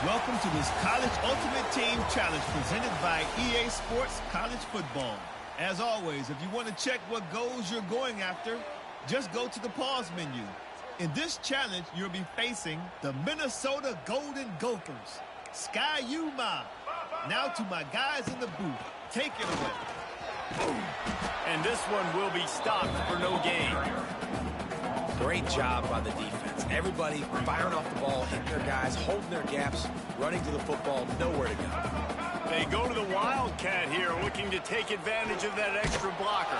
Welcome to this College Ultimate Team Challenge presented by EA Sports College Football. As always, if you want to check what goals you're going after, just go to the pause menu. In this challenge, you'll be facing the Minnesota Golden Gophers. Sky U Ma. Now to my guys in the booth. Take it away. And this one will be stopped for no gain. Great job by the defense. Everybody firing off the ball, hitting their guys, holding their gaps, running to the football, nowhere to go. They go to the Wildcat here, looking to take advantage of that extra blocker.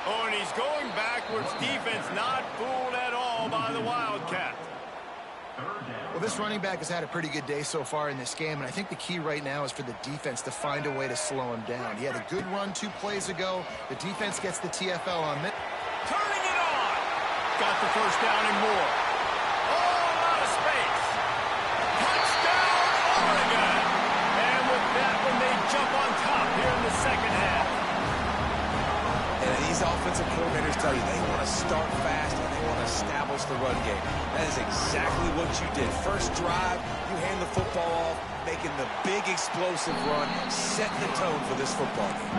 Oh, and he's going backwards. Defense not fooled at all by the Wildcat. Well, this running back has had a pretty good day so far in this game, and I think the key right now is for the defense to find a way to slow him down. He had a good run 2 plays ago. The defense gets the TFL on it. Turning it on. Got the first down and more. Oh, out of space. Touchdown, Oregon. And with that one, they jump on top here in the second half. And these offensive coordinators tell you they want to start fast and they want to establish the run game. That is exactly what you did. First drive, you hand the football off, making the big explosive run, setting the tone for this football game.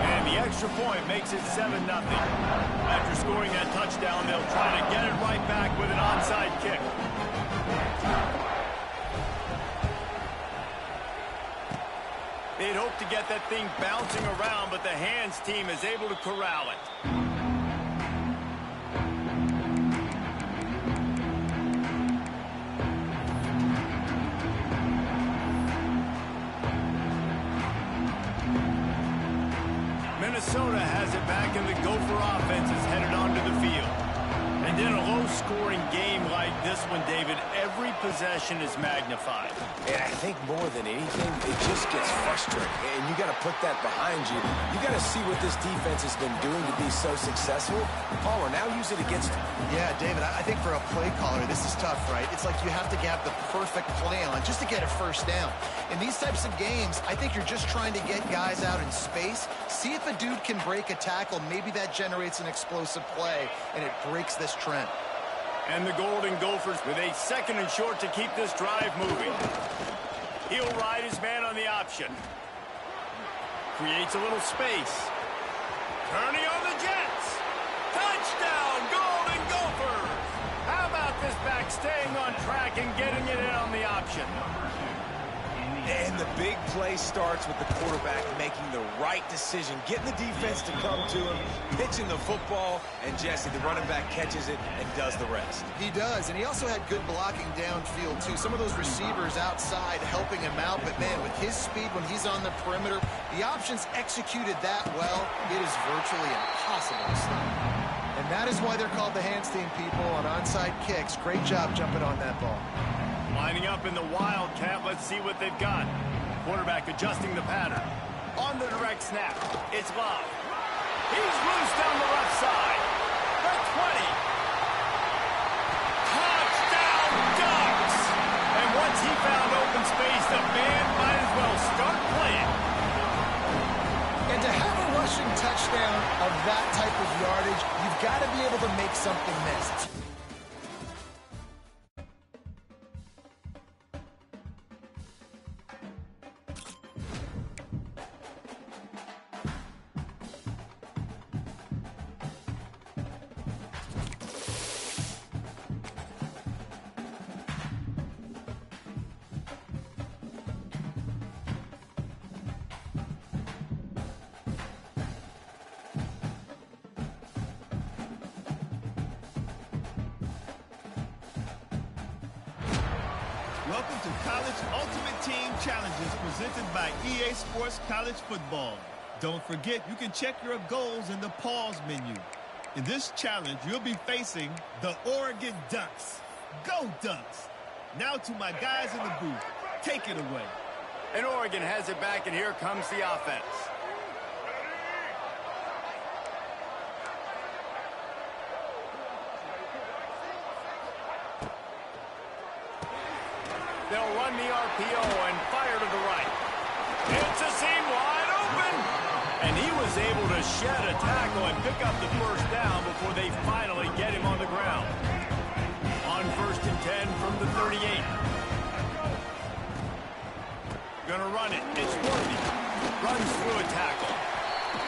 And the extra point makes it 7-0. After scoring that touchdown, they'll try to get it right back with an onside kick. They'd hoped to get that thing bouncing around, but the hands team is able to corral it. Minnesota has it back, and the Gopher offense is headed onto the field. And in a low-scoring game like this one, David, every possession is magnified. And I think more than anything, it just gets frustrating. And you got to put that behind you. You got to see what this defense has been doing to be so successful. Caller, now use it against them. Yeah, David, I think for a play caller, this is tough, right? It's like you have to have the perfect play on just to get a first down. In these types of games, I think you're just trying to get guys out in space, see if a dude can break a tackle. Maybe that generates an explosive play, and it breaks this trend. And the Golden Gophers with a 2nd and short to keep this drive moving. He'll ride his man on the option. Creates a little space. Turning on the Jets. Touchdown, Golden Gophers! How about this back staying on track and getting it in on the option? And the big play starts with the quarterback making the right decision, getting the defense to come to him, pitching the football, and Jesse, the running back, catches it and does the rest. He does, and he also had good blocking downfield, too. Some of those receivers outside helping him out, but, man, with his speed when he's on the perimeter, the options executed that well, it is virtually impossible to stop. And that is why they're called the hands team, people, on onside kicks. Great job jumping on that ball. Lining up in the Wildcat, let's see what they've got. Quarterback adjusting the pattern. On the direct snap, it's Love. He's loose down the left side. The 20. Touchdown, Ducks! And once he found open space, the band might as well start playing. And to have a rushing touchdown of that type of yardage, you've got to be able to make something miss. Welcome to College Ultimate Team Challenges presented by EA Sports College Football. Don't forget, you can check your goals in the pause menu. In this challenge, you'll be facing the Oregon Ducks. Go Ducks! Now to my guys in the booth. Take it away. And Oregon has it back, and here comes the offense. They'll run the RPO and fire to the right. It's a seam wide open. And he was able to shed a tackle and pick up the first down before they finally get him on the ground. On 1st and 10 from the 38. Gonna run it. It's worthy. Runs through a tackle.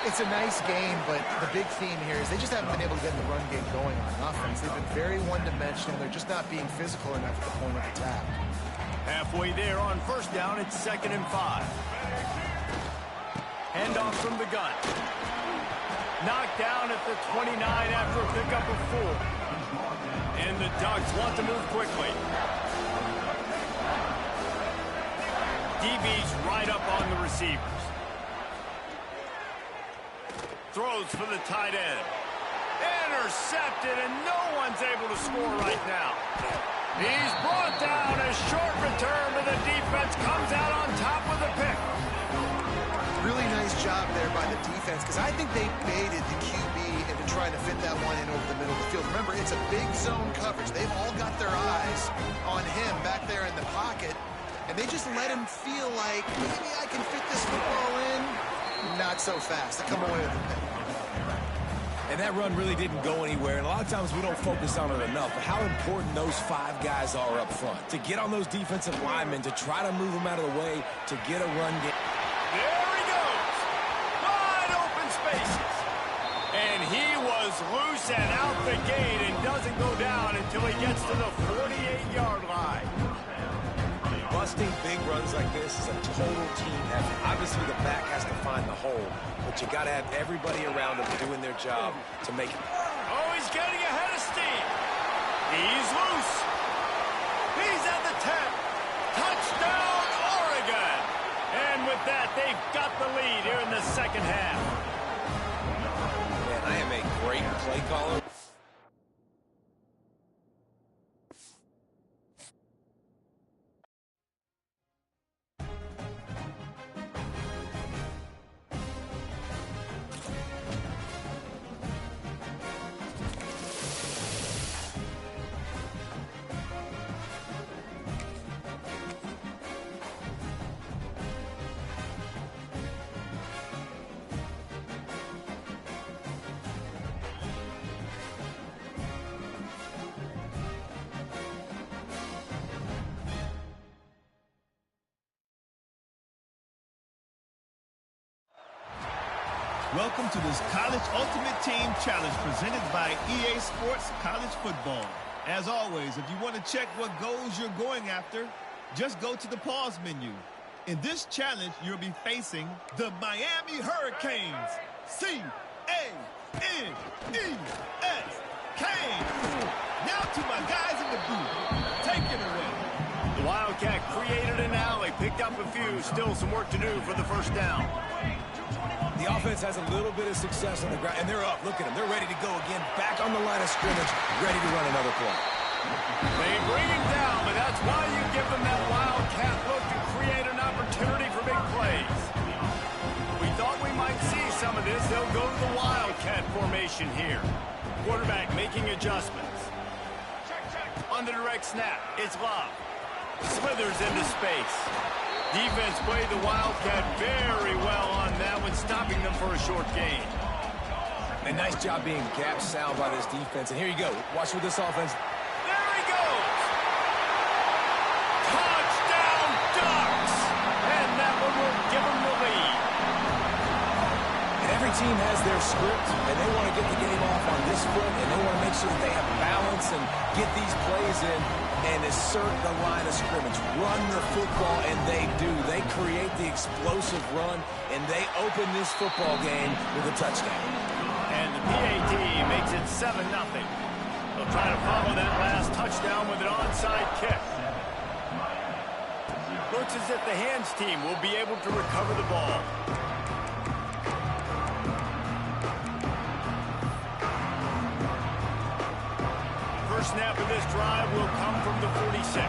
It's a nice game, but the big theme here is they just haven't been able to get the run game going on offense. They've been very one-dimensional. They're just not being physical enough at the point of attack. Halfway there on first down, it's 2nd and 5. Handoff from the gun. Knocked down at the 29 after a pickup of 4. And the Ducks want to move quickly. DB's right up on the receivers. Throws for the tight end. Intercepted, and no one's able to score right now. He's brought down. A short return to the defense. Comes out on top with a pick. Really nice job there by the defense, because I think they baited the QB into trying to fit that one in over the middle of the field. Remember, it's a big zone coverage. They've all got their eyes on him back there in the pocket, and they just let him feel like, maybe I can fit this football in. Not so fast. They come away with a pick. And that run really didn't go anywhere, and a lot of times we don't focus on it enough, but how important those 5 guys are up front. To get on those defensive linemen, to try to move them out of the way, to get a run game. There he goes. Wide open spaces. And he was loose and out the gate and doesn't go down until he gets to the 48-yard line. Busting big runs like this is a total team effort. Obviously, the back has to find the hole, but you got to have everybody around him doing their job to make it. Oh, he's getting ahead of steam. He's loose. He's at the 10. Touchdown, Oregon. And with that, they've got the lead here in the second half. Man, I am a great play caller. Welcome to this College Ultimate Team Challenge presented by EA Sports College Football. As always, if you want to check what goals you're going after, just go to the pause menu. In this challenge, you'll be facing the Miami Hurricanes. C-A-N-E-S. Canes. Now to my guys in the booth. Take it away. The Wildcat created an alley, picked up a few, still some work to do for the first down. The offense has a little bit of success on the ground, and they're up. Look at them. They're ready to go again, back on the line of scrimmage, ready to run another play. They bring him down, but that's why you give them that Wildcat look to create an opportunity for big plays. We thought we might see some of this. They'll go to the Wildcat formation here. Quarterback making adjustments. On the direct snap, it's Love. Slithers into space. Defense played the Wildcat very well on that one, stopping them for a short gain. A nice job being gap sound by this defense. And here you go. Watch with this offense. There he goes. Touchdown, Ducks. And that one will give them the lead. And every team has their script, and they want to get the game off on this foot, and they want to make sure that they have balance and get these plays in and assert the line of scrimmage. Run the football, and they do. They create the explosive run, and they open this football game with a touchdown. And the PAT makes it 7-0. They'll try to follow that last touchdown with an onside kick. Looks as if the hands team will be able to recover the ball. First snap of this drive will come from the 46.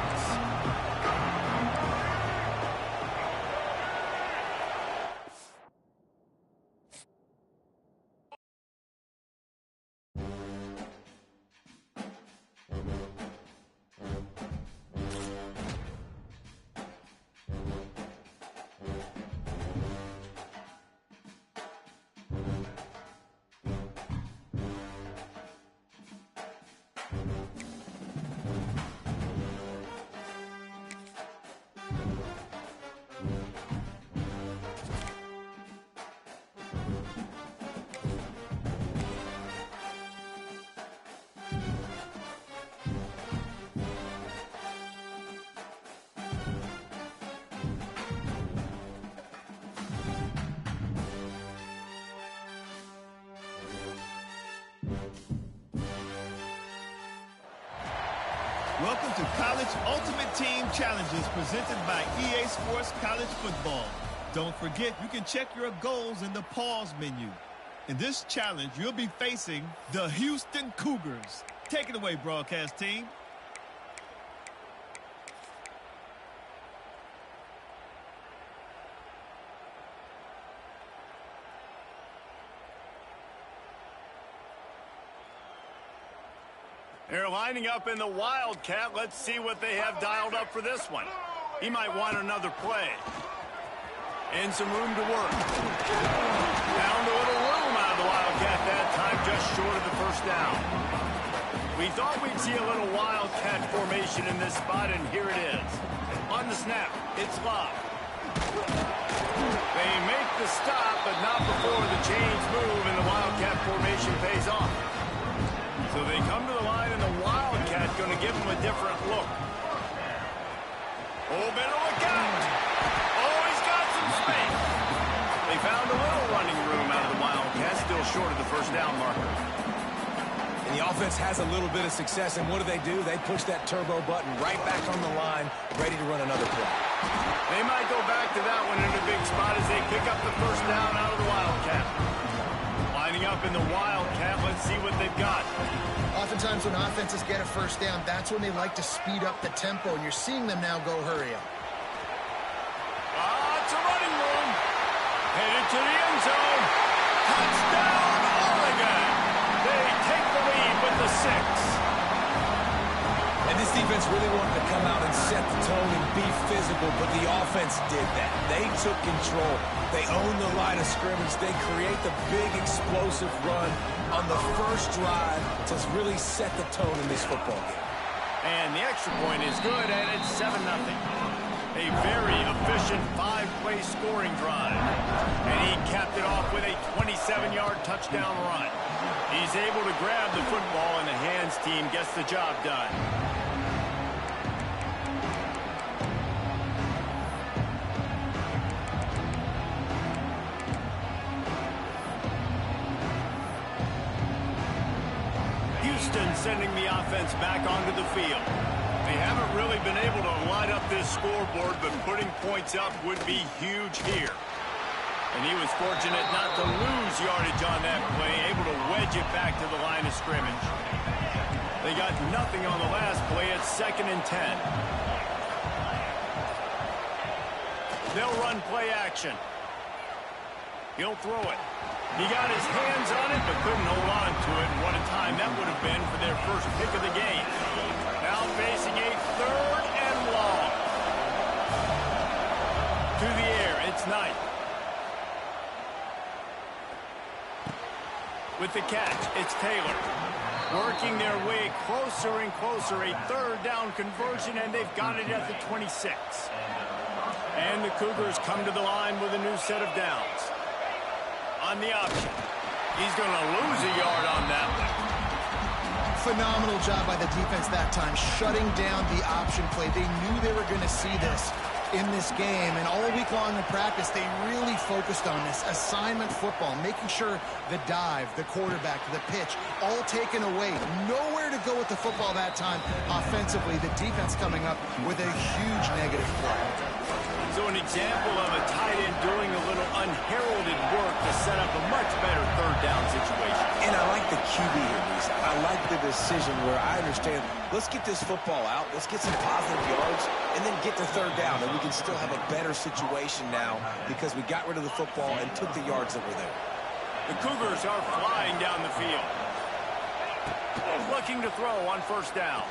Welcome to College Ultimate Team Challenges presented by EA Sports College Football. Don't forget, you can check your goals in the pause menu. In this challenge, you'll be facing the Houston Cougars. Take it away, broadcast team. They're lining up in the Wildcat. Let's see what they have dialed up for this one. He might want another play. And some room to work. Found a little room out of the Wildcat that time, just short of the first down. We thought we'd see a little Wildcat formation in this spot, and here it is. On the snap, it's Love. They make the stop, but not before the chains move and the Wildcat formation pays off. So they come to the line, and the Wildcat going to give them a different look. Oh, better look out. Oh, he's got some space. They found a little running room out of the Wildcat, still short of the first down marker. And the offense has a little bit of success, and what do? They push that turbo button right back on the line, ready to run another play. They might go back to that one in a big spot as they pick up the first down out of the Wildcat. Lining up in the Wildcat, let's see what they've got. Oftentimes when offenses get a first down, that's when they like to speed up the tempo, and you're seeing them now go hurry up. It's a running room. Headed to the end zone. Touchdown, Oregon. They take the lead with the 6. And this defense really wanted to come out and set the tone and be physical, but the offense did that. They took control. They owned the line of scrimmage. They create the big explosive run on the first drive to really set the tone in this football game. And the extra point is good, and it's 7-0. A very efficient 5-play scoring drive. And he capped it off with a 27-yard touchdown run. He's able to grab the football, and the hands team gets the job done. Houston sending the offense back onto the field. They haven't really been able to light up this scoreboard, but putting points up would be huge here. And he was fortunate not to lose yardage on that play, able to wedge it back to the line of scrimmage. They got nothing on the last play. It's 2nd and 10. They'll run play action. He'll throw it. He got his hands on it, but couldn't hold on to it. What a time that would have been for their first pick of the game. Now facing a 3rd and long. To the air, it's Knight. With the catch, it's Taylor. Working their way closer and closer. A 3rd down conversion, and they've got it at the 26. And the Cougars come to the line with a new set of downs. On the option. He's going to lose a yard on that one. Phenomenal job by the defense that time, shutting down the option play. They knew they were going to see this in this game, and all week long in practice, they really focused on this assignment football, making sure the dive, the quarterback, the pitch, all taken away. Nowhere to go with the football that time offensively. The defense coming up with a huge negative play. So an example of a tight end doing a little unheralded work to set up a much better 3rd down situation. And I like the QB here, Lisa. I like the decision where I understand, let's get this football out, let's get some positive yards, and then get to 3rd down, and we can still have a better situation now because we got rid of the football and took the yards that were there. The Cougars are flying down the field. Looking to throw on 1st down.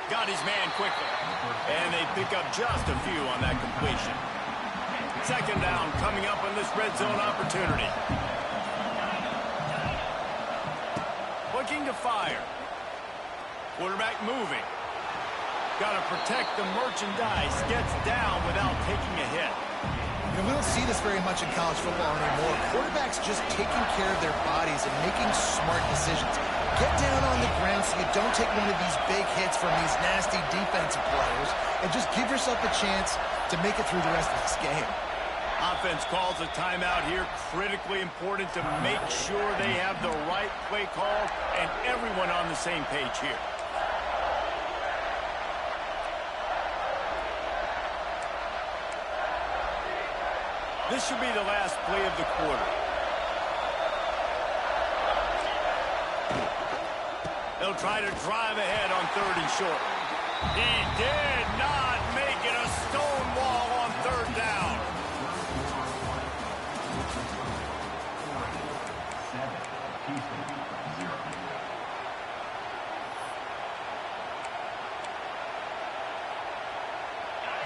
Got his man quickly. And they pick up just a few on that completion. 2nd down coming up on this red zone opportunity. Looking to fire. Quarterback moving. Got to protect the merchandise. Gets down without taking a hit. You know, we don't see this very much in college football anymore. Quarterbacks just taking care of their bodies and making smart decisions. Get down on the ground so you don't take one of these big hits from these nasty defensive players, and just give yourself a chance to make it through the rest of this game. Offense calls a timeout here. Critically important to make sure they have the right play call and everyone on the same page here. This should be the last play of the quarter. They'll try to drive ahead on 3rd and short. He did not make it a stone wall on 3rd down.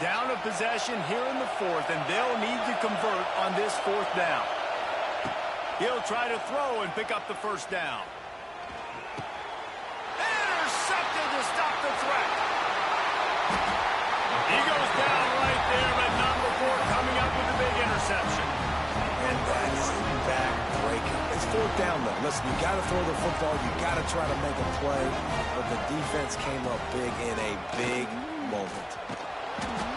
Down a possession here in the 4th, and they'll need to convert on this 4th down. He'll try to throw and pick up the 1st down. Intercepted to stop the threat. He goes down right there, but not before coming up with a big interception. And that is a back-breaker. It's 4th down, though. Listen, you got to throw the football. You got to try to make a play. But the defense came up big in a big moment.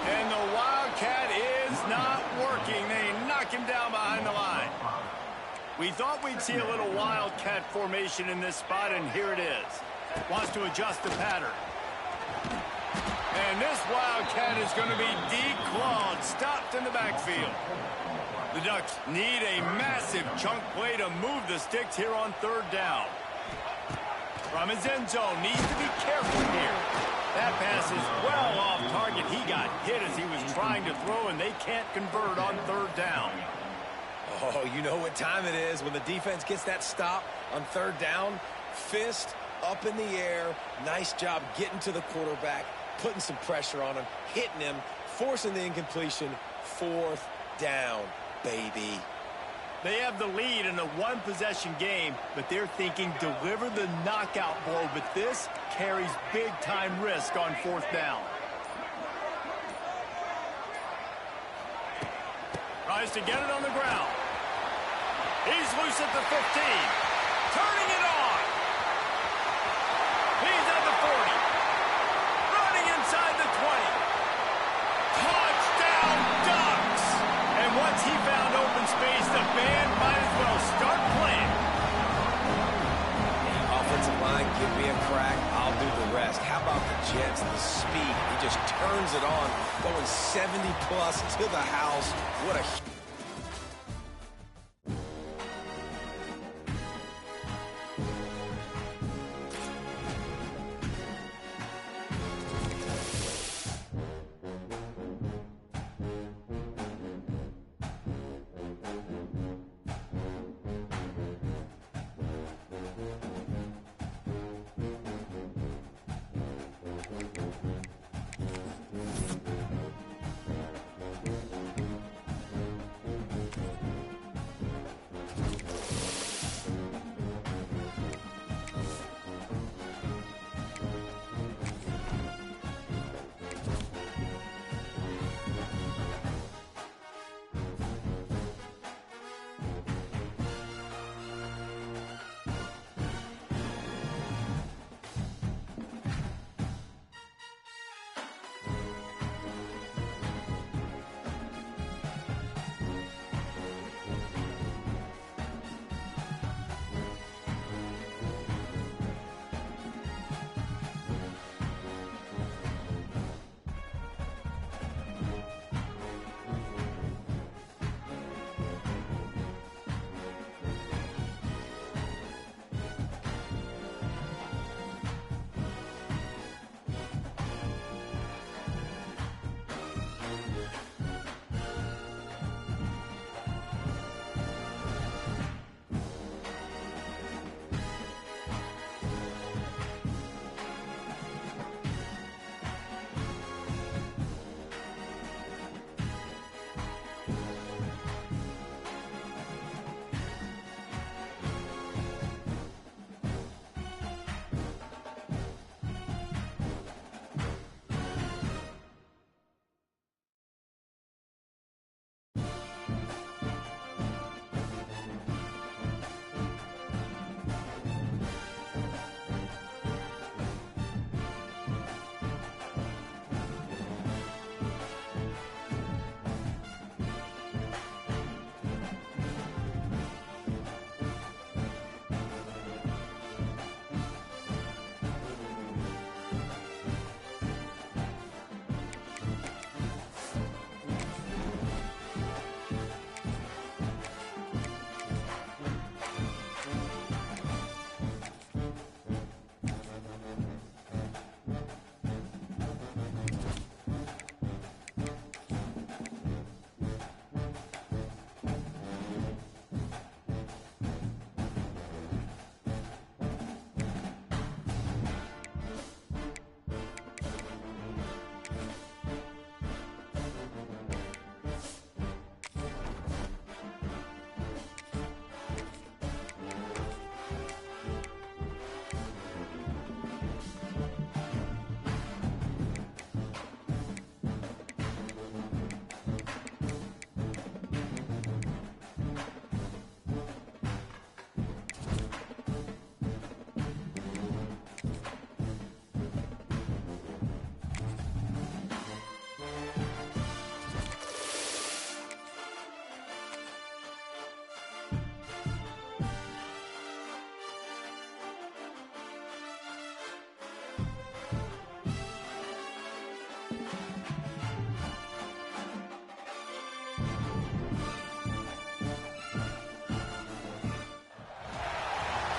And the Wildcat is not working. They knock him down behind the line. We thought we'd see a little Wildcat formation in this spot, and here it is. Wants to adjust the pattern. And this Wildcat is going to be declawed, stopped in the backfield. The Ducks need a massive chunk play to move the sticks here on 3rd down. From his end zone, needs to be careful here. That pass is well off target. He got hit as he was trying to throw, and they can't convert on 3rd down. Oh, you know what time it is when the defense gets that stop on 3rd down. Fist up in the air. Nice job getting to the quarterback, putting some pressure on him, hitting him, forcing the incompletion. 4th down, baby. They have the lead in a 1-possession game, but they're thinking deliver the knockout blow, but this carries big-time risk on 4th down. Tries to get it on the ground. He's loose at the 15. Turning it on. He's at the 40. Running inside the 20. Touchdown, Ducks! And once he found open space, the band might as well start playing. The offensive line, give me a crack, I'll do the rest. How about the Jets, the speed? He just turns it on, going 70-plus to the house. What a...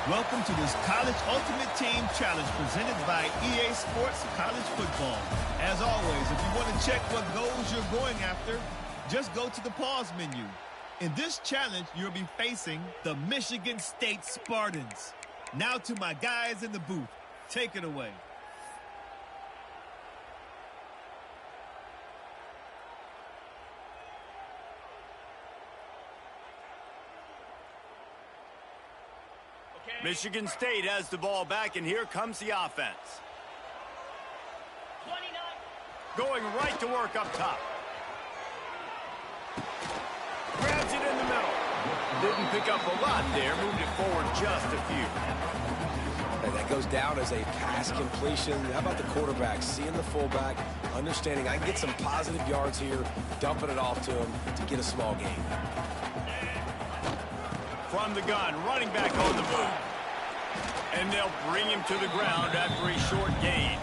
Welcome to this College Ultimate Team Challenge presented by EA Sports College Football. As always, if you want to check what goals you're going after, just go to the pause menu. In this challenge, you'll be facing the Michigan State Spartans. Now to my guys in the booth. Take it away. Michigan State has the ball back, and here comes the offense. 29. Going right to work up top. Grabs it in the middle. Didn't pick up a lot there. Moved it forward just a few. And that goes down as a pass completion. How about the quarterback seeing the fullback, understanding I can get some positive yards here, dumping it off to him to get a small gain. From the gun, running back on the move. And they'll bring him to the ground after a short gain.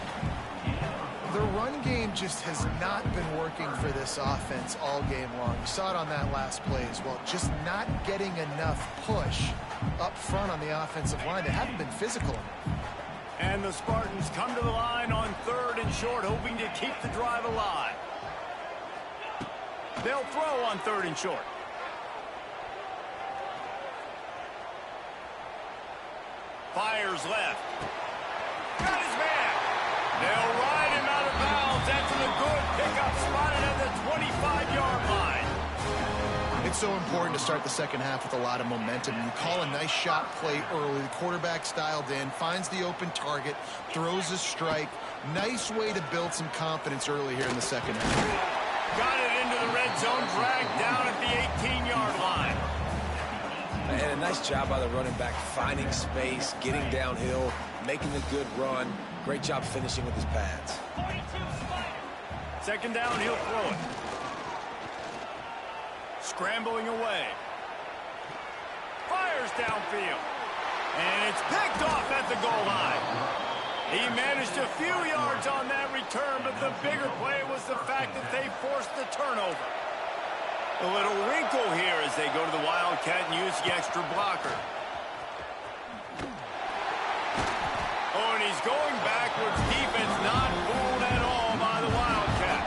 The run game just has not been working for this offense all game long. You saw it on that last play as well. Just not getting enough push up front on the offensive line. They haven't been physical. And the Spartans come to the line on 3rd and short, hoping to keep the drive alive. They'll throw on 3rd and short. Fires left. Got his man. They'll ride him out of bounds after the good pickup spotted at the 25-yard line. It's so important to start the second half with a lot of momentum. You call a nice shot play early. The quarterback's dialed in, finds the open target, throws a strike. Nice way to build some confidence early here in the second half. Got it into the red zone, dragged down at the 18-yard line. And a nice job by the running back, finding space, getting downhill, making a good run. Great job finishing with his pads. 42 Second down, he'll throw it. Scrambling away. Fires downfield. And it's picked off at the goal line. He managed a few yards on that return, but the bigger play was the fact that they forced the turnover. A little wrinkle here as they go to the Wildcat and use the extra blocker. Oh, and he's going backwards. Defense not fooled at all by the Wildcat.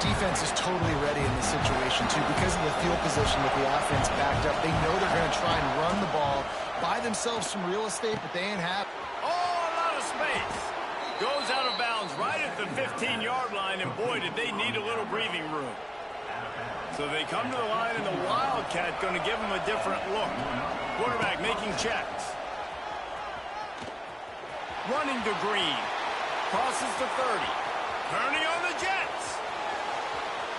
Defense is totally ready in this situation, too, because of the field position with the offense backed up. They know they're going to try and run the ball, buy themselves some real estate, but they ain't happy. Oh, a lot of space. Goes out of bounds right at the 15-yard line, and boy, did they need a little breathing room. So they come to the line, and the Wildcat going to give them a different look. Quarterback making checks. Running to Green. Crosses the 30. Turning on the Jets.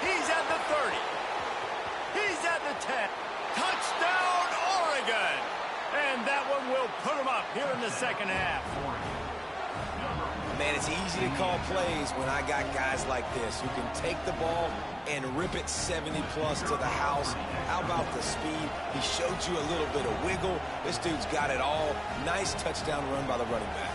He's at the 30. He's at the 10. Touchdown, Oregon. And that one will put them up here in the second half. Man, it's easy to call plays when I got guys like this who can take the ball and rip it 70-plus to the house. How about the speed? He showed you a little bit of wiggle. This dude's got it all. Nice touchdown run by the running back.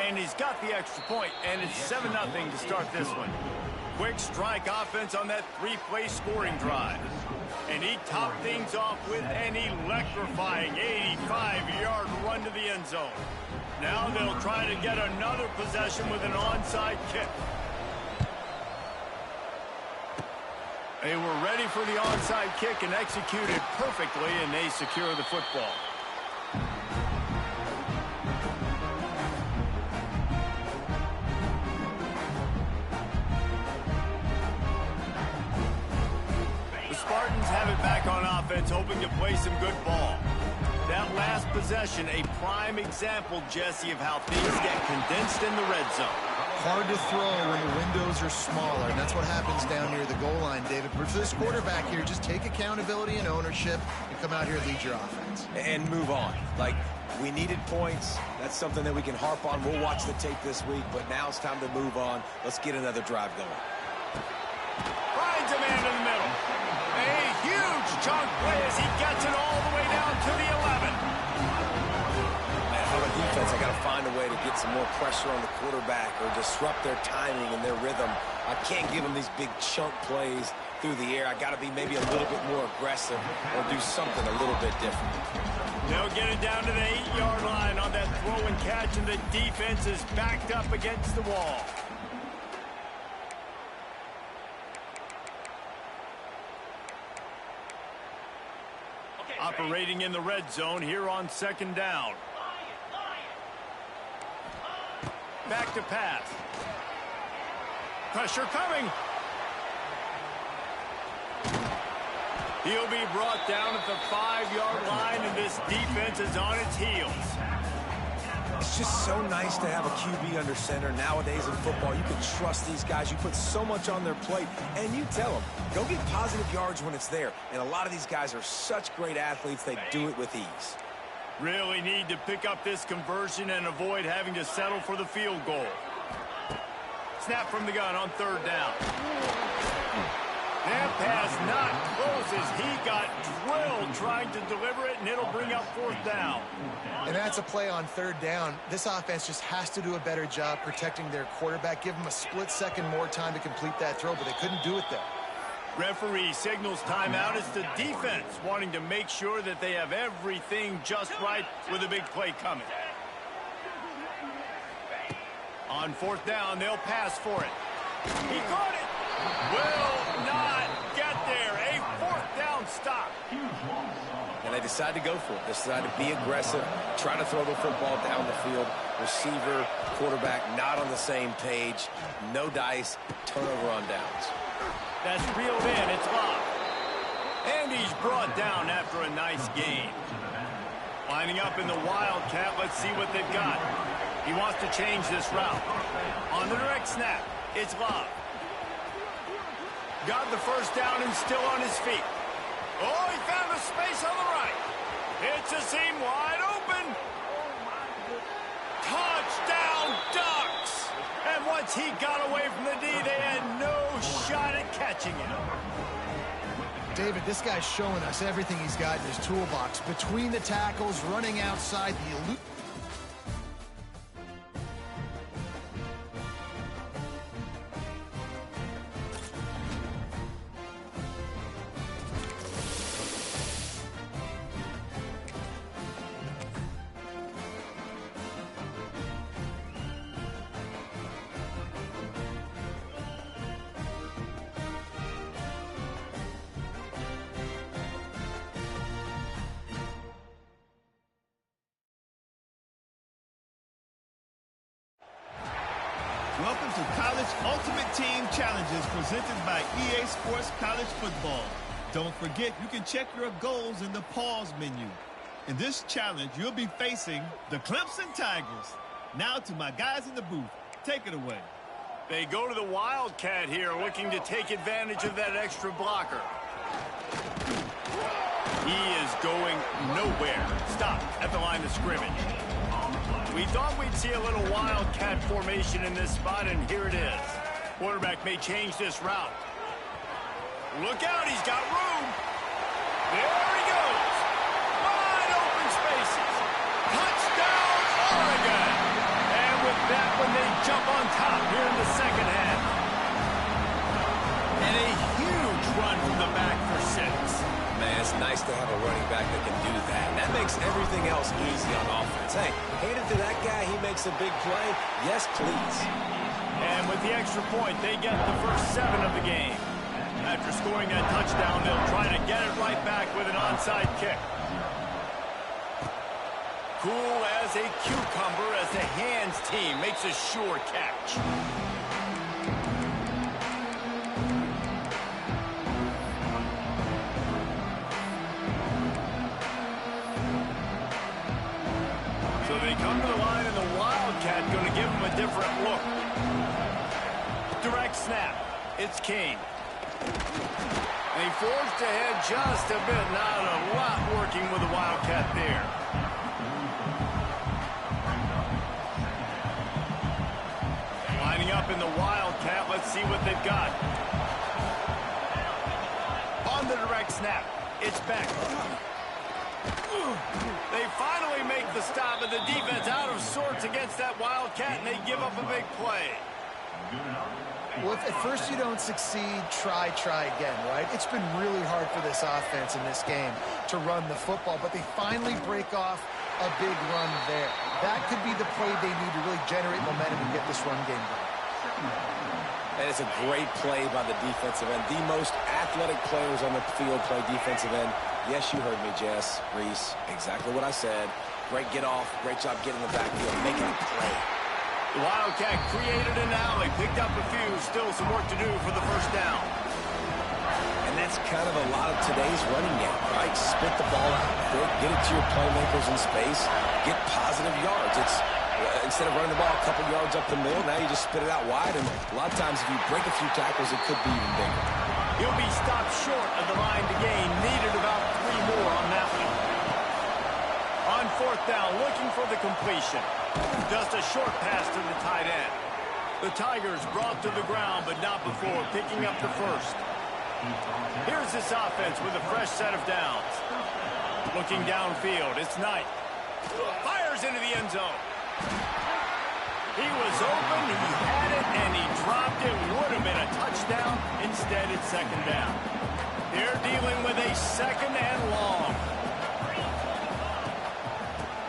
And he's got the extra point, and it's 7-0 to start this one. Quick strike offense on that 3-play scoring drive. And he topped things off with an electrifying 85-yard run to the end zone. Now they'll try to get another possession with an onside kick. They were ready for the onside kick and executed perfectly, and they secure the football. Have it back on offense, hoping to play some good ball. That last possession, a prime example, Jesse, of how things get condensed in the red zone. Hard to throw when the windows are smaller, and that's what happens down near the goal line, David. But for this quarterback here, just take accountability and ownership and come out here and lead your offense. And move on. Like, we needed points. That's something that we can harp on. We'll watch the tape this week, but now it's time to move on. Let's get another drive going. Finds a man in the middle. A huge chunk play as he gets it all the way down to the 11. Man, for the defense, I got to find a way to get some more pressure on the quarterback or disrupt their timing and their rhythm. I can't give them these big chunk plays through the air. I got to be maybe a little bit more aggressive or do something a little bit different. They'll get it down to the 8-yard line on that throw and catch, and the defense is backed up against the wall. Operating in the red zone here on 2nd down. Back to pass. Pressure coming. He'll be brought down at the 5-yard line, and this defense is on its heels. It's just so nice to have a QB under center nowadays in football. You can trust these guys. You put so much on their plate, and you tell them, go get positive yards when it's there. And a lot of these guys are such great athletes, they do it with ease. Really need to pick up this conversion and avoid having to settle for the field goal. Snap from the gun on 3rd down. That pass not close as he got drilled trying to deliver it, and it'll bring up 4th down. And that's a play on 3rd down. This offense just has to do a better job protecting their quarterback. Give them a split second more time to complete that throw, but they couldn't do it there. Referee signals timeout. It's the defense wanting to make sure that they have everything just right with a big play coming. On 4th down, they'll pass for it. He caught it. Will not get there. A 4th down stop. And they decide to go for it. They decide to be aggressive, try to throw the football down the field. Receiver, quarterback, not on the same page. No dice, turnover on downs. That's reeled in. It's locked. And he's brought down after a nice gain. Lining up in the Wildcat. Let's see what they've got. He wants to change this route. On the direct snap, it's locked. Got the 1st down and still on his feet. Oh, he found a space on the right. It's a seam wide open. Touchdown, Ducks! And once he got away from the D, they had no shot at catching him. David, this guy's showing us everything he's got in his toolbox. Between the tackles, running outside, the elusive. Welcome to College Ultimate Team Challenges presented by EA Sports College Football. Don't forget, you can check your goals in the pause menu. In this challenge, you'll be facing the Clemson Tigers. Now to my guys in the booth. Take it away. They go to the Wildcat here, looking to take advantage of that extra blocker. He is going nowhere. Stop at the line of scrimmage. We thought we'd see a little Wildcat formation in this spot, and here it is. Quarterback may change this route. Look out, he's got room. There he goes. Wide open spaces. Touchdown, Oregon. And with that one, they jump on top here in the 2nd half. And a huge run from the back for 6. Man, it's nice to have a running back that can do that. And that makes everything else easy on offense. Hey, hand it to that guy. He makes a big play. Yes, please. And with the extra point, they get the first 7 of the game. After scoring that touchdown, they'll try to get it right back with an onside kick. Cool as a cucumber as the hands team makes a sure catch. Come to the line, and the Wildcat going to give him a different look. Direct snap. It's King. And he forged ahead just a bit. Not a lot working with the Wildcat there. Lining up in the Wildcat. Let's see what they've got. On the direct snap. It's back. They finally make the stop, but the defense out of sorts against that Wildcat, and they give up a big play. Well, if at first you don't succeed, try again, right? It's been really hard for this offense in this game to run the football, but they finally break off a big run there. That could be the play they need to really generate momentum and get this run game going. And it's a great play by the defensive end. The most athletic players on the field play defensive end. Yes, you heard me, Jess, Reese. Exactly what I said. Great get off. Great job getting the backfield, making a play. The Wildcat created an alley, picked up a few, still some work to do for the first down. And that's kind of a lot of today's running game, right? Spit the ball out quick, get it to your playmakers in space, get positive yards. It's instead of running the ball a couple yards up the middle, now you just spit it out wide, and a lot of times if you break a few tackles, it could be even bigger. He'll be stopped short of the line to gain. Needed about 3 more on that one. On fourth down, looking for the completion. Just a short pass to the tight end. The Tigers brought to the ground, but not before picking up the first. Here's this offense with a fresh set of downs. Looking downfield, it's Knight. Fires into the end zone. He was open, he had it, and he dropped it. Would have been a touchdown. Instead, it's second down. They're dealing with a second and long.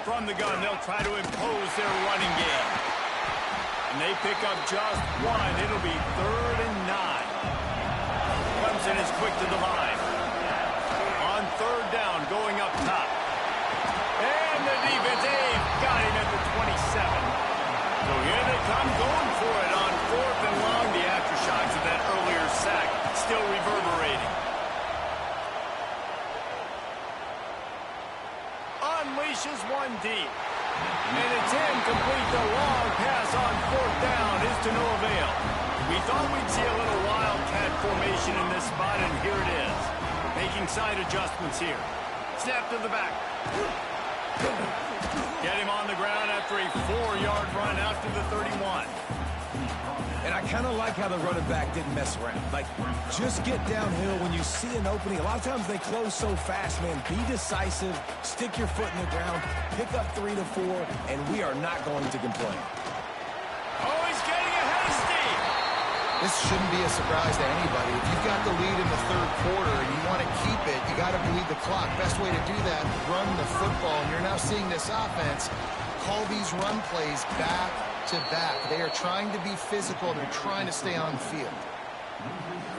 From the gun, they'll try to impose their running game. And they pick up just one. It'll be 3rd and 9. Clemson is quick to the line. On third down, going up top. And the defense, got him at the 27. So here they come, going for it on 4th and long. The aftershocks of that earlier sack still reverberating. Unleashes one deep. And it's incomplete. The long pass on 4th down is to no avail. We thought we'd see a little Wildcat formation in this spot, and here it is. Making side adjustments here. Snap to the back. Get him on the ground after a 4-yard run out to the 31. And I kind of like how the running back didn't mess around. Like, just get downhill when you see an opening. A lot of times they close so fast, man. Be decisive, stick your foot in the ground, pick up 3 to 4, and we are not going to complain. Oh, he's getting ahead of Steve. This shouldn't be a surprise to anybody. If you've got the lead in the third quarter and you want to keep it, you got to bleed the clock. Best way to do that, run the football. And you're now seeing this offense call these run plays back to back. They are trying to be physical. They're trying to stay on the field.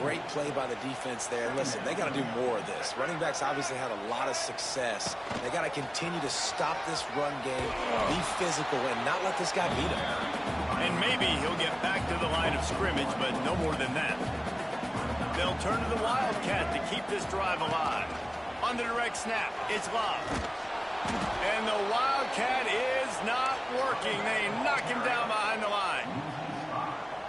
Great play by the defense there. Listen, they got to do more of this. Running backs obviously had a lot of success. They got to continue to stop this run game, be physical, and not let this guy beat him. And maybe he'll get back to the line of scrimmage, but no more than that. They'll turn to the Wildcat to keep this drive alive. On the direct snap, it's Love. And the Wildcat is not working. They knock him down behind the line.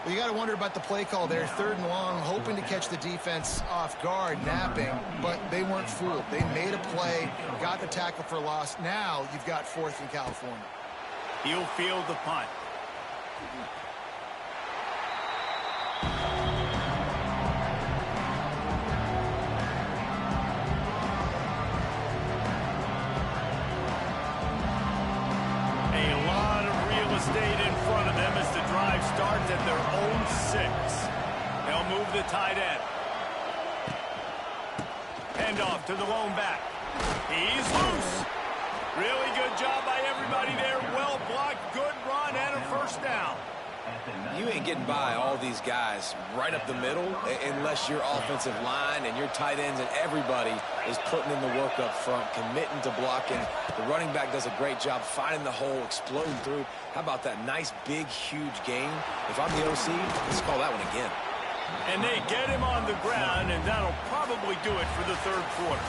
Well, you got to wonder about the play call there. 3rd and long, hoping to catch the defense off guard, napping, but they weren't fooled. They made a play, got the tackle for loss. Now you've got 4th in California. He'll field the punt. A lot of real estate in front of them as the drive starts at their own 6. They'll move the tight end. Handoff to the lone back. He's loose. Really good job by everybody there. Well blocked, good run, and a first down. You ain't getting by all these guys right up the middle unless your offensive line and your tight ends and everybody is putting in the work up front, committing to blocking. The running back does a great job finding the hole, exploding through. How about that nice, big, huge gain? If I'm the OC, let's call that one again. And they get him on the ground, and that'll probably do it for the third quarter.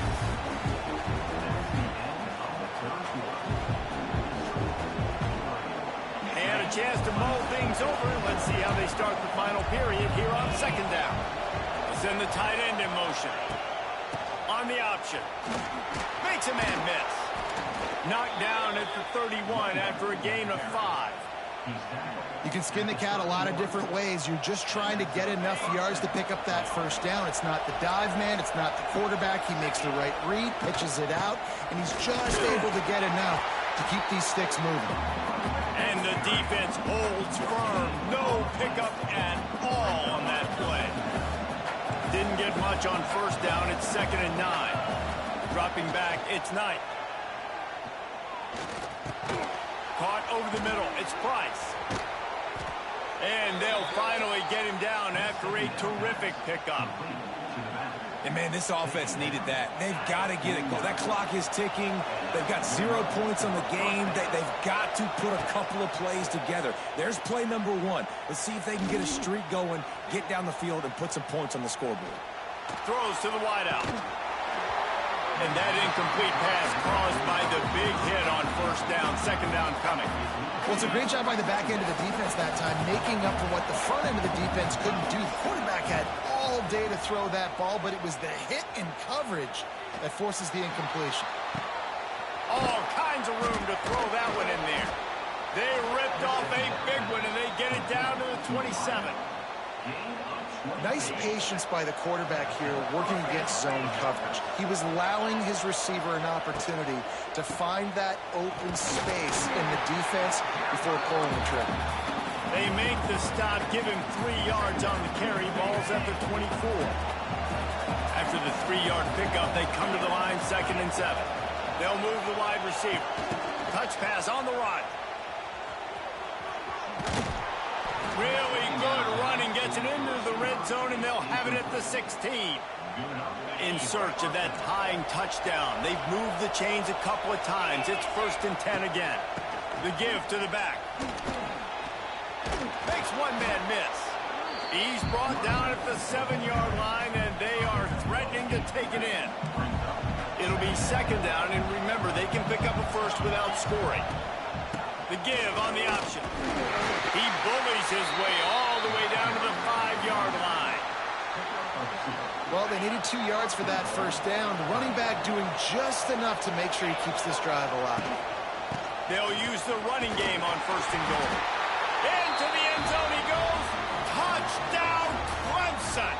And a chance to mull things over. Let's see how they start the final period here on second down. They'll send the tight end in motion. On the option. Makes a man miss. Knocked down at the 31 after a gain of 5. You can skin the cat a lot of different ways. You're just trying to get enough yards to pick up that first down. It's not the dive man. It's not the quarterback. He makes the right read, pitches it out, and he's just able to get enough to keep these sticks moving. And the defense holds firm. No pickup at all on that play. Didn't get much on first down. It's 2nd and 9. Dropping back, it's Knight. Caught over the middle. It's Price. And they'll finally get him down after a terrific pickup. And, man, this offense needed that. They've got to get it going. That clock is ticking. They've got 0 points on the game. They've got to put a couple of plays together. There's play number 1. Let's see if they can get a streak going, get down the field, and put some points on the scoreboard. Throws to the wideout. And that incomplete pass caused by the big hit on first down. 2nd down coming. Well, it's a great job by the back end of the defense that time, making up for what the front end of the defense couldn't do. The quarterback had all day to throw that ball, but it was the hit and coverage that forces the incompletion. All kinds of room to throw that one in there. They ripped off a big one, and they get it down to the 27. Nice patience by the quarterback here working against zone coverage. He was allowing his receiver an opportunity to find that open space in the defense before pulling the trigger. They make the stop, give him 3 yards on the carry. Ball's at the 24. After the 3-yard pickup, they come to the line, 2nd and 7. They'll move the wide receiver. Touch pass on the run. Really good running, gets it into the red zone, and they'll have it at the 16. In search of that tying touchdown. They've moved the chains a couple of times. It's 1st and 10 again. The give to the back. Makes one man miss. He's brought down at the 7-yard line, and they are threatening to take it in. It'll be 2nd down, and remember, they can pick up a first without scoring. The give on the option. He bullies his way all the way down to the 5-yard line. Well, they needed 2 yards for that first down. The running back doing just enough to make sure he keeps this drive alive. They'll use the running game on 1st and goal. Into the end zone he goes. Touchdown, Clemson.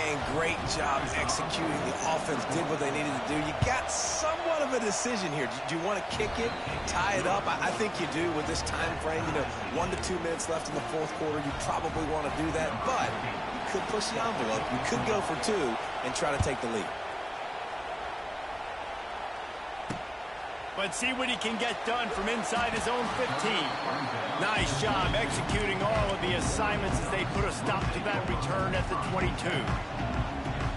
And great job executing. The offense did what they needed to do. You got somewhat of a decision here. Do you want to kick it, tie it up? I think you do with this time frame. 1 to 2 minutes left in the 4th quarter. You probably want to do that, but you could push the envelope. You could go for 2 and try to take the lead. But see what he can get done from inside his own 15. Nice job executing all of the assignments as they put a stop to that return at the 22.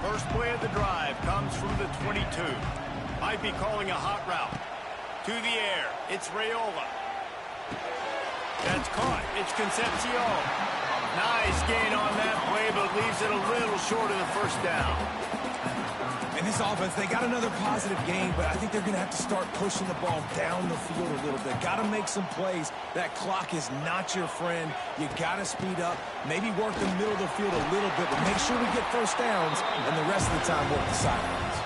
First play of the drive comes from the 22. Might be calling a hot route. To the air, it's Raiola. That's caught. It's Concepcion. Nice gain on that play, but leaves it a little short of the first down. And this offense, they got another positive game, but I think they're going to have to start pushing the ball down the field a little bit. Got to make some plays. That clock is not your friend. You got to speed up, maybe work the middle of the field a little bit, but make sure we get first downs, and the rest of the time work the sidelines.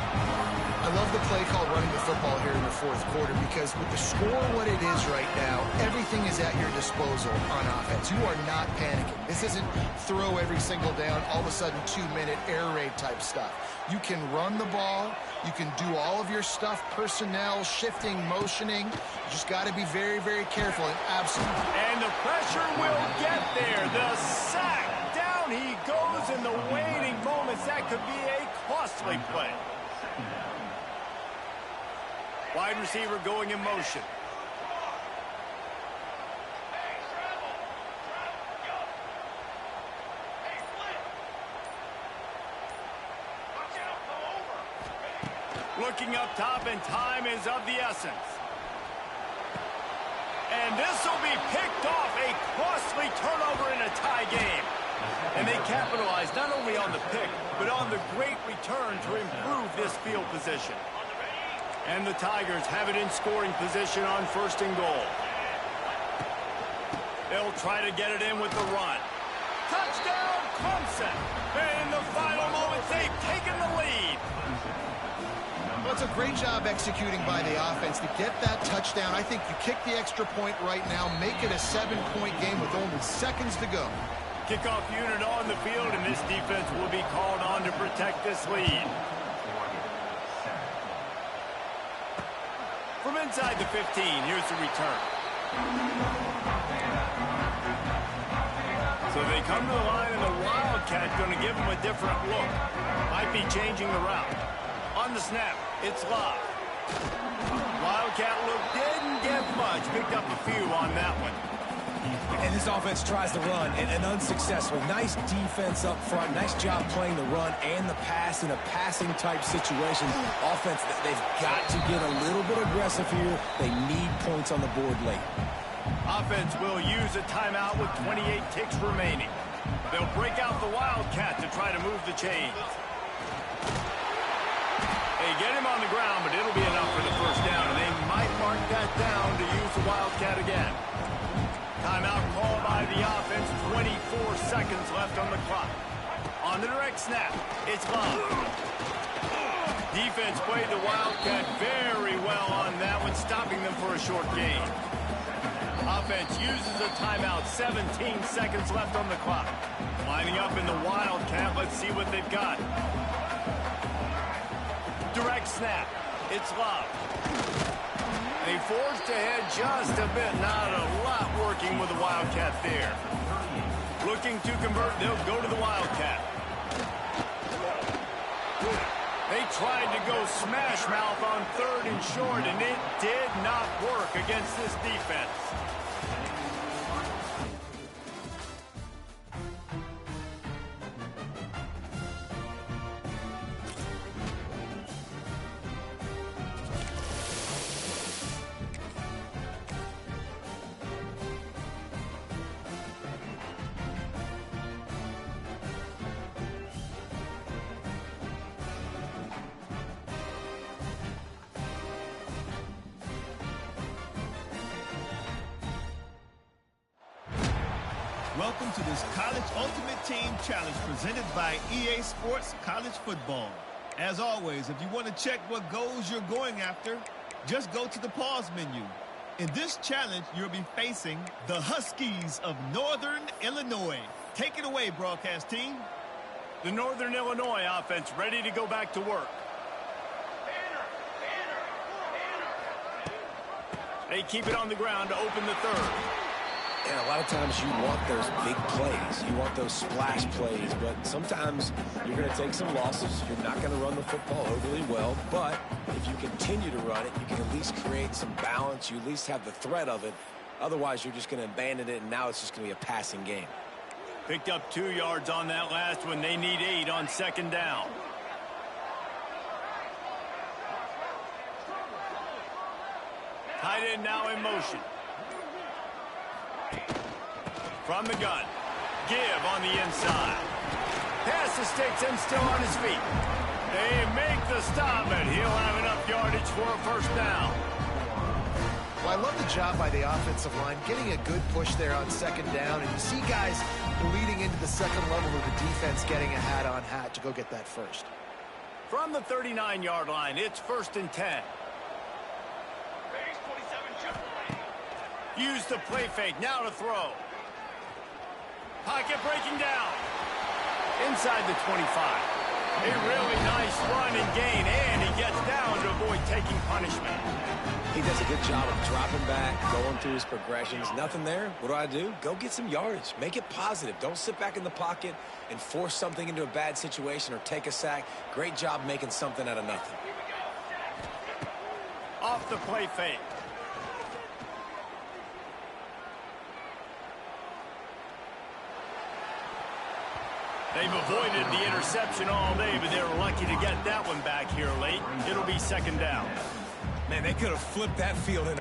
I love the play call running the football here in the 4th quarter because with the score what it is right now, everything is at your disposal on offense. You are not panicking. This isn't throw every single down, all of a sudden 2-minute air raid type stuff. You can run the ball. You can do all of your stuff, personnel, shifting, motioning. You just got to be very, very careful and absolutely. And the pressure will get there. The sack. Down he goes in the waning moments. That could be a costly play. Wide receiver going in motion. Looking up top, and time is of the essence. And this will be picked off. A costly turnover in a tie game. And they capitalize not only on the pick, but on the great return to improve this field position. And the Tigers have it in scoring position on 1st and goal. They'll try to get it in with the run. Touchdown, Clemson! And in the final moments, they've taken the lead. Well, it's a great job executing by the offense to get that touchdown. I think you kick the extra point right now, make it a 7-point game with only seconds to go. Kickoff unit on the field, and this defense will be called on to protect this lead. From inside the 15, here's the return. So they come to the line, and the Wildcat going to give them a different look. Might be changing the route. On the snap, it's Love. Wildcat look didn't get much. Picked up a few on that one. And this offense tries to run, and unsuccessful. Nice defense up front. Nice job playing the run and the pass in a passing-type situation. Offense, they've got to get a little bit aggressive here. They need points on the board late. Offense will use a timeout with 28 ticks remaining. They'll break out the Wildcat to try to move the chains. They get him on the ground, but it'll be enough for the first down, and they might mark that down to use the Wildcat again. Timeout called by the offense, 24 seconds left on the clock. On the direct snap, it's Love. Defense played the Wildcat very well on that one, stopping them for a short gain. Offense uses a timeout, 17 seconds left on the clock. Lining up in the Wildcat, let's see what they've got. Direct snap, it's Love. They forced ahead just a bit, not a lot working with the Wildcat there. Looking to convert, they'll go to the Wildcat. They tried to go smash mouth on 3rd and short, and it did not work against this defense. Welcome to this College Ultimate Team Challenge presented by EA Sports College Football. As always, if you want to check what goals you're going after, just go to the pause menu. In this challenge, you'll be facing the Huskies of Northern Illinois. Take it away, broadcast team. The Northern Illinois offense ready to go back to work. They keep it on the ground to open the 3rd. And a lot of times you want those big plays. You want those splash plays, but sometimes you're going to take some losses. You're not going to run the football overly well, but if you continue to run it, you can at least create some balance. You at least have the threat of it. Otherwise, you're just going to abandon it, and now it's just going to be a passing game. Picked up 2 yards on that last one. They need 8 on 2nd down. Tight end now in motion. From the gun, Give on the inside. Pass the sticks and still on his feet. They make the stop, and he'll have enough yardage for a first down. Well, I love the job by the offensive line, getting a good push there on 2nd down, and you see guys bleeding into the second level of the defense getting a hat-on-hat to go get that first. From the 39-yard line, it's 1st and 10. Use the play fake, now to throw. Pocket breaking down. Inside the 25. A really nice run and gain, and he gets down to avoid taking punishment. He does a good job of dropping back, going through his progressions. Nothing there. What do? Go get some yardage. Make it positive. Don't sit back in the pocket and force something into a bad situation or take a sack. Great job making something out of nothing. Off the play fake. They've avoided the interception all day, but they were lucky to get that one back here late. It'll be 2nd down. Man, they could have flipped that field in.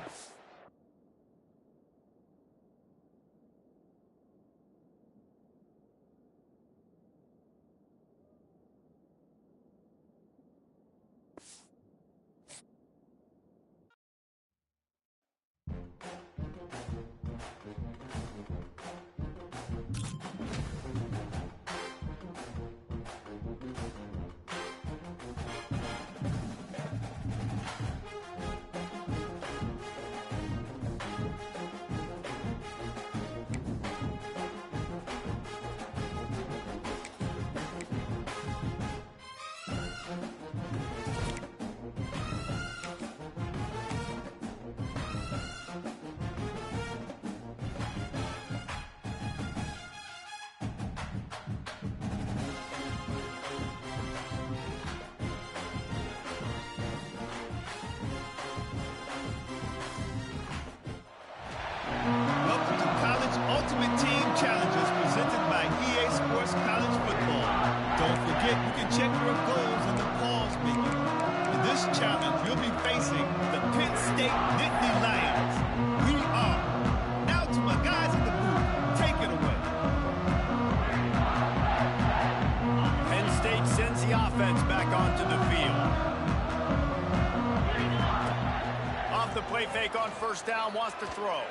the play fake on first down, wants to throw.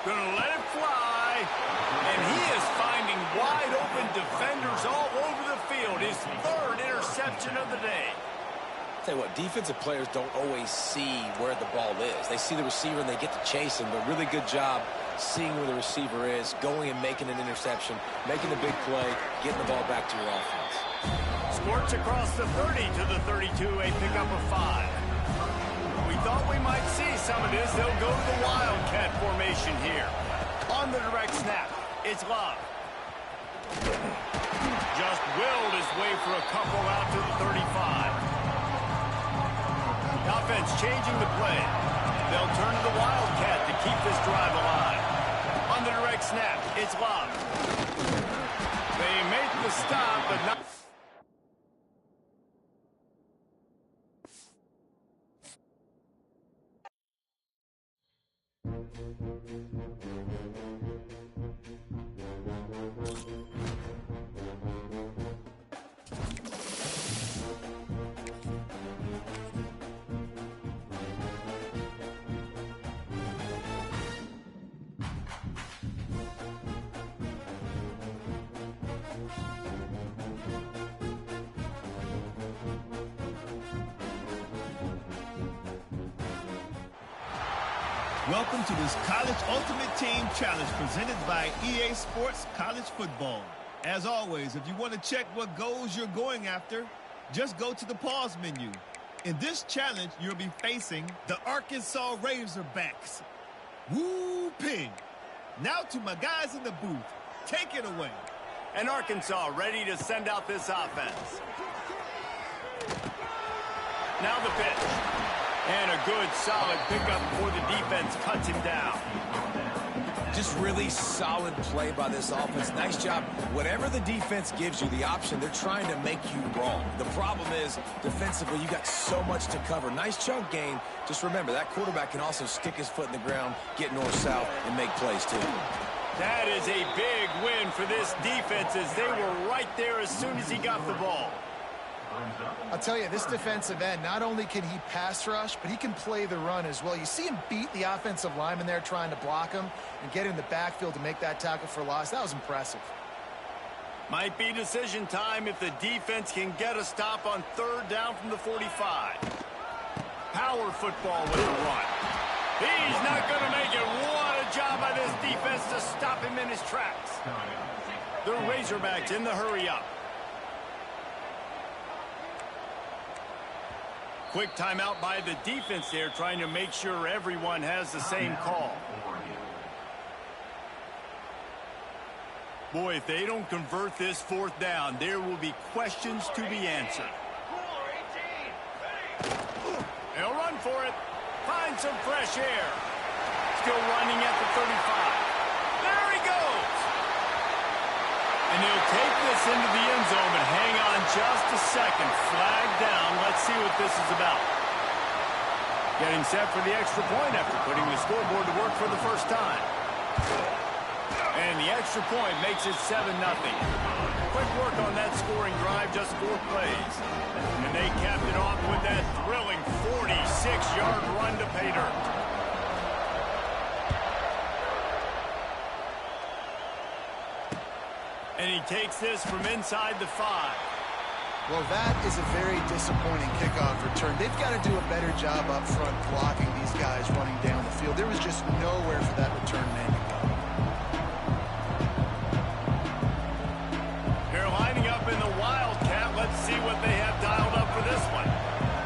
Gonna let it fly, and he is finding wide open defenders all over the field. His third interception of the day. Tell you what, defensive players don't always see where the ball is. They see the receiver and they get to chase him. But really good job seeing where the receiver is, going and making an interception, making the big play, getting the ball back to your offense. Squirts across the 30 to the 32, a pickup of 5. We thought we might see some of this. They'll go to the Wildcat formation here. On the direct snap, it's Love. Just willed his way for a couple out to the 35. Offense changing the play. They'll turn to the Wildcat to keep this drive alive. On the direct snap, it's Love. They make the stop, but not... Welcome to this College Ultimate Team Challenge presented by EA Sports College Football. As always, if you want to check what goals you're going after, just go to the pause menu. In this challenge, you'll be facing the Arkansas Razorbacks. Woo-ping! Now to my guys in the booth. Take it away. And Arkansas ready to send out this offense. Now the pitch. And a good, solid pickup before the defense cuts him down. Just really solid play by this offense. Nice job. Whatever the defense gives you, the option, they're trying to make you wrong. The problem is, defensively, you got so much to cover. Nice chunk gain. Just remember, that quarterback can also stick his foot in the ground, get north-south, and make plays, too. That is a big win for this defense as they were right there as soon as he got the ball. I'll tell you, this defensive end, not only can he pass rush, but he can play the run as well. You see him beat the offensive lineman there trying to block him and get in the backfield to make that tackle for loss. That was impressive. Might be decision time if the defense can get a stop on third down from the 45. Power football with the run. He's not going to make it. What a job by this defense to stop him in his tracks. The Razorbacks in the hurry up. Quick timeout by the defense there, trying to make sure everyone has the same call. Boy, if they don't convert this fourth down, there will be questions to be answered. They'll run for it. Find some fresh air. Still running at the 35. There he goes. And he'll take this into the end zone, but hang on just a second. Flag down. Let's see what this is about. Getting set for the extra point after putting the scoreboard to work for the first time. And the extra point makes it 7-0. Quick work on that scoring drive, just 4 plays. And they capped it off with that thrilling 46-yard run to pay dirt. And he takes this from inside the 5. Well, that is a very disappointing kickoff return. They've got to do a better job up front blocking these guys running down the field. There was just nowhere for that return man to go. They're lining up in the Wildcat. Let's see what they have dialed up for this one.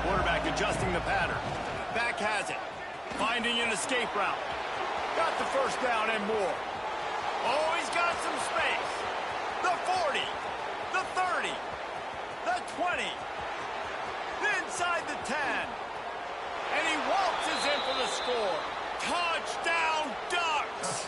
Quarterback adjusting the pattern. Back has it. Finding an escape route. Got the first down and more. Oh, he's got some space. The 40, the 30, the 20, inside the 10, and he waltzes in for the score. Touchdown, Ducks!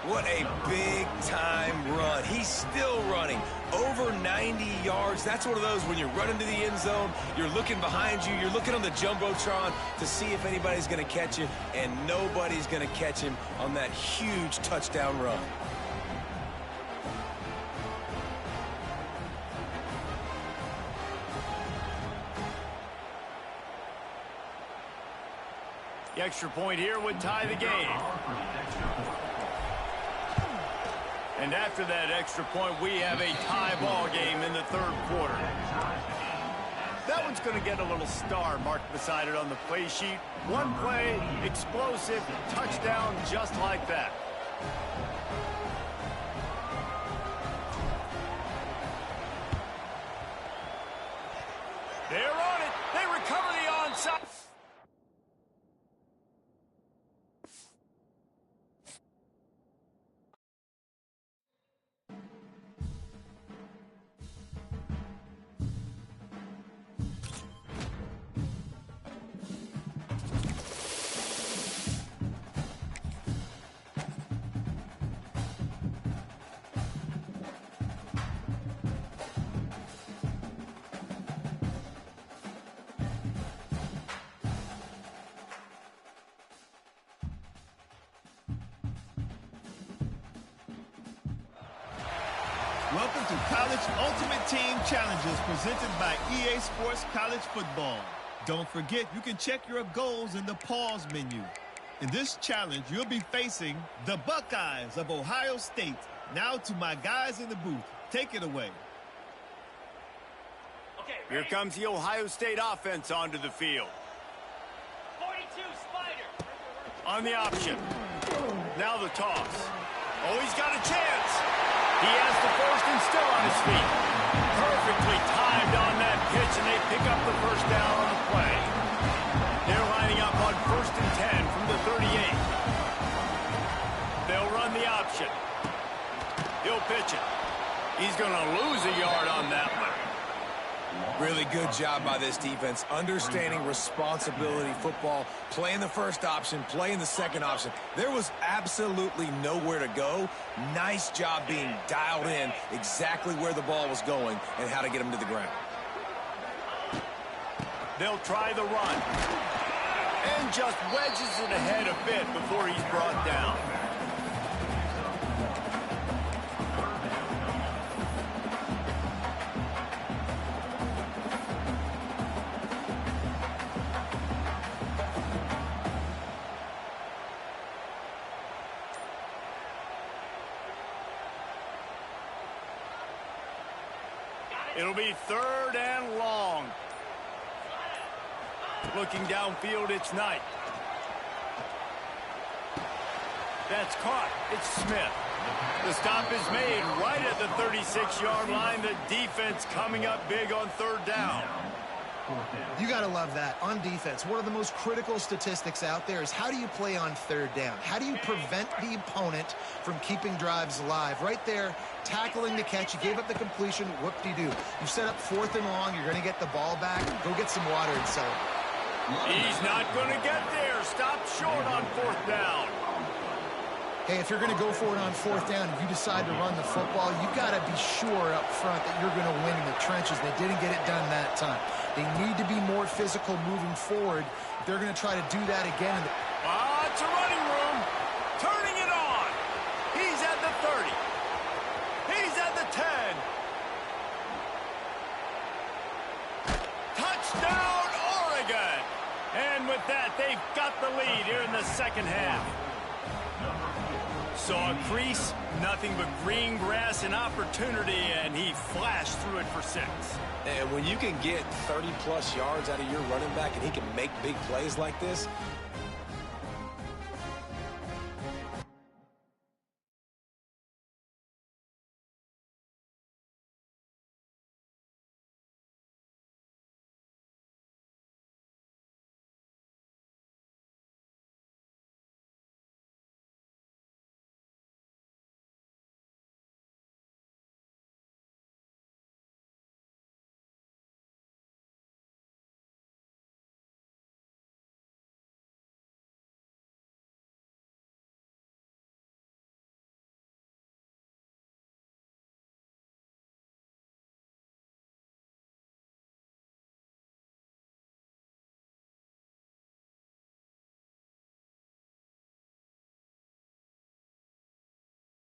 What a big-time run. He's still running. Over 90 yards. That's one of those when you're running to the end zone, you're looking behind you, you're looking on the Jumbotron to see if anybody's going to catch you, and nobody's going to catch him on that huge touchdown run. The extra point here would tie the game. And after that extra point, we have a tie ball game in the third quarter. That one's going to get a little star marked beside it on the play sheet. One play, explosive, touchdown just like that. They're on it. They recover the onside. Welcome to College Ultimate Team Challenges presented by EA Sports College Football. Don't forget, you can check your goals in the pause menu. In this challenge, you'll be facing the Buckeyes of Ohio State. Now to my guys in the booth. Take it away. Here comes the Ohio State offense onto the field. 42 Spider. On the option. Now the toss. Oh, he's got a chance. He has the first and still on his feet. Perfectly timed on that pitch, and they pick up the first down on the play. They're lining up on 1st and 10 from the 38. They'll run the option. He'll pitch it. He's going to lose a yard on that one. Really good job by this defense, understanding responsibility football, playing the first option, playing the second option. There was absolutely nowhere to go. Nice job being dialed in exactly where the ball was going and how to get him to the ground. They'll try the run. And just wedges it ahead a bit before he's brought down. It'll be 3rd and long. Looking downfield, it's Knight. That's caught. It's Smith. The stop is made right at the 36-yard line. The defense coming up big on 3rd down. You got to love that. On defense, one of the most critical statistics out there is how do you play on 3rd down? How do you prevent the opponent from keeping drives alive? Right there, tackling the catch. You gave up the completion. Whoop-de-doo. You set up 4th and long. You're going to get the ball back. Go get some water and celebrate. He's not going to get there. Stop short on 4th down. Hey, if you're going to go for it on 4th down, if you decide to run the football, you've got to be sure up front that you're going to win in the trenches. They didn't get it done that time. They need to be more physical moving forward. They're going to try to do that again. It's a running room. Turning it on. He's at the 30. He's at the 10. Touchdown, Oregon. And with that, they've got the lead here in the second half. Saw a crease, nothing but green grass and opportunity, and he flashed through it for 6. And when you can get 30-plus yards out of your running back and he can make big plays like this,